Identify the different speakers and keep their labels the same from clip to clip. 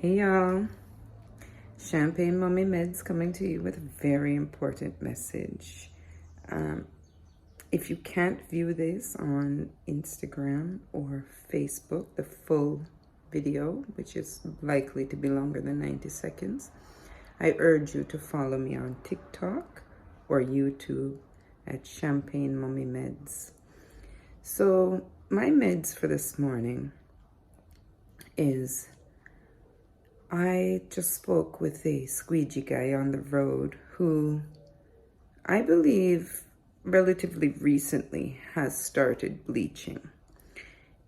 Speaker 1: Hey y'all, Champagne Mommy Meds coming to you with a very important message. If you can't view this on Instagram or Facebook, the full video, which is likely to be longer than 90 seconds, I urge you to follow me on TikTok or YouTube at Champagne Mommy Meds. So my meds for this morning is I just spoke with a squeegee guy on the road who I believe relatively recently has started bleaching.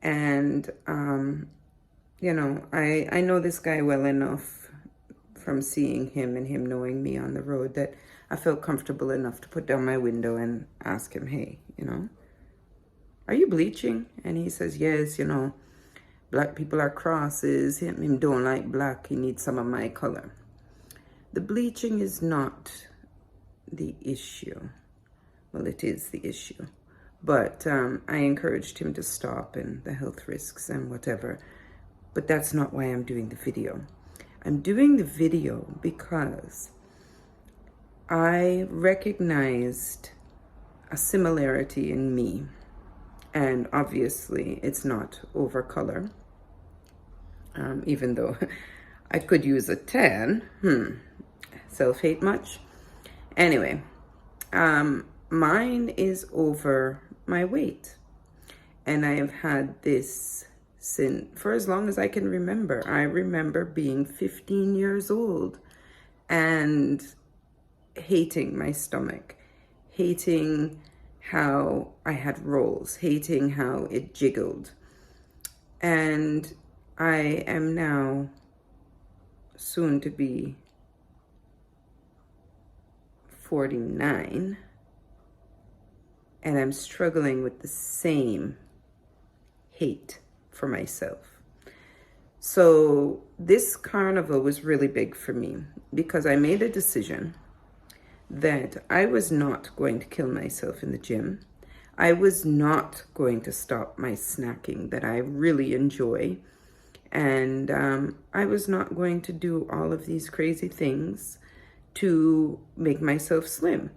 Speaker 1: And, I know this guy well enough from seeing him and him knowing me on the road that I felt comfortable enough to put down my window and ask him, hey, are you bleaching? And he says, yes, black people are crosses. Him don't like black. He needs some of my color. The bleaching is not the issue. Well, it is the issue. But I encouraged him to stop and the health risks and whatever. But that's not why I'm doing the video. I'm doing the video because I recognized a similarity in me. And obviously, it's not over color. Even though I could use a tan. Self-hate much? Anyway, mine is over my weight. And I have had this for as long as I can remember. I remember being 15 years old and hating my stomach, hating how I had rolls, hating how it jiggled. And I am now soon to be 49, and I'm struggling with the same hate for myself. So this carnival was really big for me because I made a decision that I was not going to kill myself in the gym. I was not going to stop my snacking that I really enjoy. And I was not going to do all of these crazy things to make myself slim.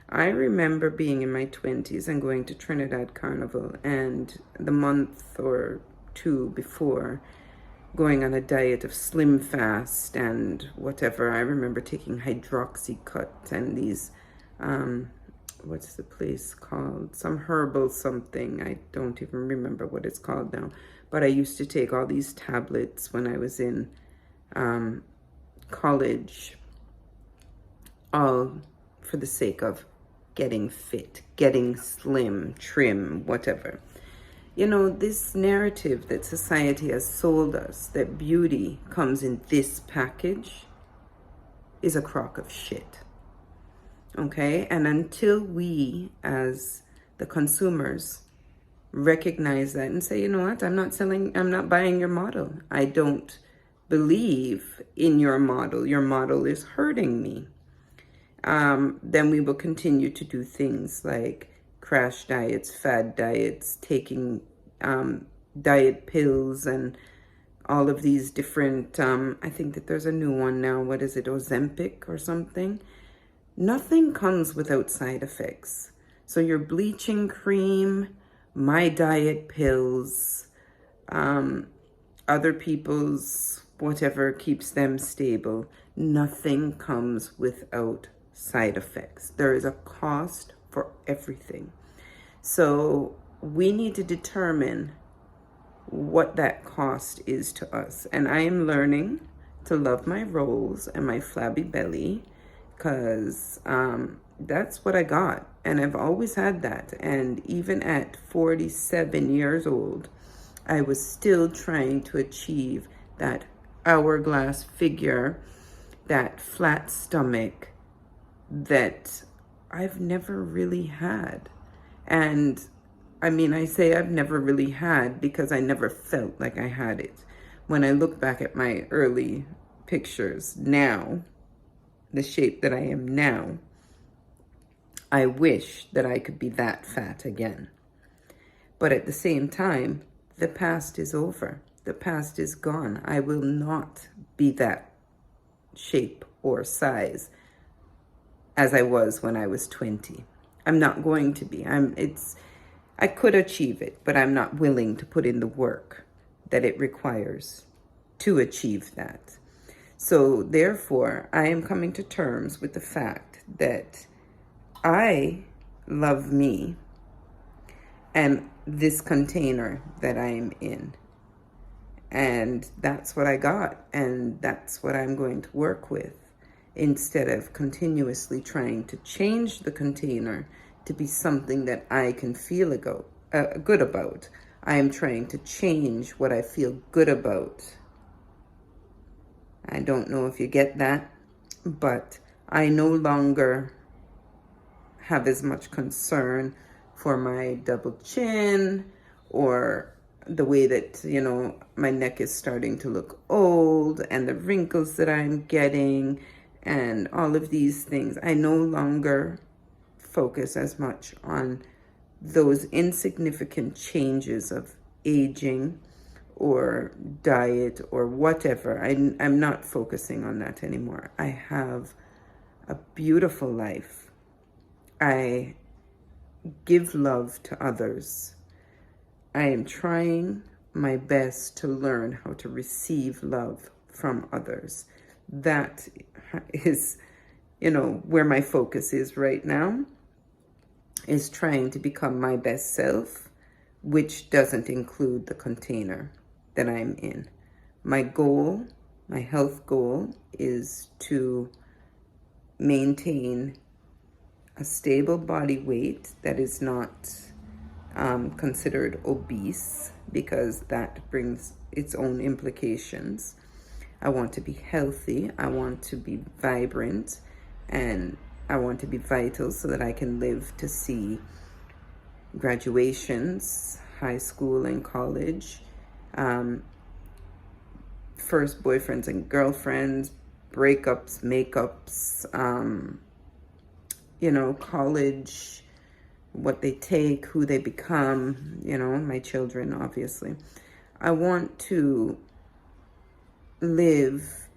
Speaker 1: I remember being in my 20s and going to Trinidad Carnival, and the month or two before, going on a diet of Slim Fast and whatever. I remember taking Hydroxycut and these, what's the place called? Some herbal something. I don't even remember what it's called now. But I used to take all these tablets when I was in college, all for the sake of getting fit, getting slim, trim, whatever. This narrative that society has sold us, that beauty comes in this package, is a crock of shit. Okay? And until we, as the consumers, recognize that and say, you know what, I'm not buying your model. I don't believe in your model. Your model is hurting me. Then we will continue to do things like crash diets, fad diets, taking diet pills and all of these different, I think that there's a new one now. What is it? Ozempic or something? Nothing comes without side effects. So your bleaching cream, my diet pills, other people's whatever keeps them stable, nothing comes without side effects. There is a cost for everything. So we need to determine what that cost is to us. And I am learning to love my rolls and my flabby belly because that's what I got. And I've always had that. And even at 47 years old, I was still trying to achieve that hourglass figure, that flat stomach that I've never really had. And I mean, I say I've never really had because I never felt like I had it. When I look back at my early pictures now, the shape that I am now, I wish that I could be that fat again. But at the same time, the past is over. The past is gone. I will not be that shape or size as I was when I was 20. I'm not going to be. I could achieve it, but I'm not willing to put in the work that it requires to achieve that. So therefore, I am coming to terms with the fact that I love me and this container that I am in. And that's what I got. And that's what I'm going to work with, instead of continuously trying to change the container to be something that I can feel good about. I am trying to change what I feel good about. I don't know if you get that, but I no longer have as much concern for my double chin or the way that, my neck is starting to look old and the wrinkles that I'm getting and all of these things. I no longer focus as much on those insignificant changes of aging or diet or whatever. I'm not focusing on that anymore. I have a beautiful life. I give love to others. I am trying my best to learn how to receive love from others. That is, where my focus is right now, is trying to become my best self, which doesn't include the container that I'm in. My goal, my health goal, is to maintain a stable body weight that is not considered obese, because that brings its own implications. I want to be healthy. I want to be vibrant, and I want to be vital so that I can live to see graduations, high school and college, first boyfriends and girlfriends, breakups, makeups, college, what they take, who they become, my children, obviously. I want to live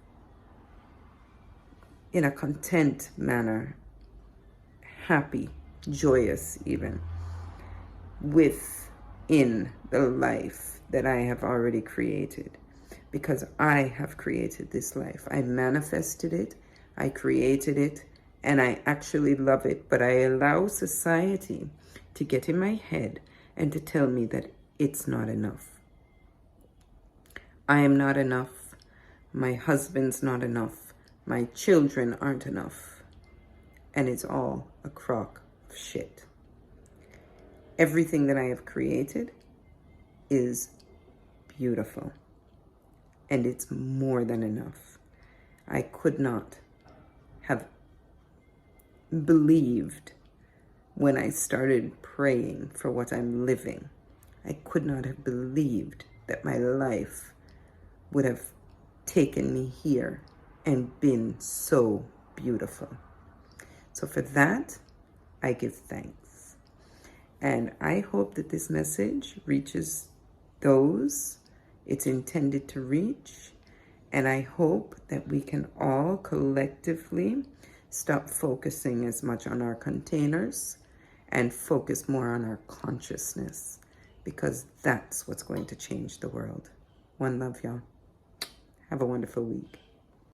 Speaker 1: in a content manner, happy, joyous even, within the life that I have already created. Because I have created this life. I manifested it, I created it, and I actually love it. But I allow society to get in my head and to tell me that it's not enough. I am not enough. My husband's not enough. My children aren't enough. And it's all a crock of shit. Everything that I have created is beautiful. And it's more than enough. I could not have believed when I started praying for what I'm living. I could not have believed that my life would have taken me here and been so beautiful. So for that, I give thanks. And I hope that this message reaches those it's intended to reach. And I hope that we can all collectively stop focusing as much on our containers and focus more on our consciousness, because that's what's going to change the world. One love, y'all. Have a wonderful week.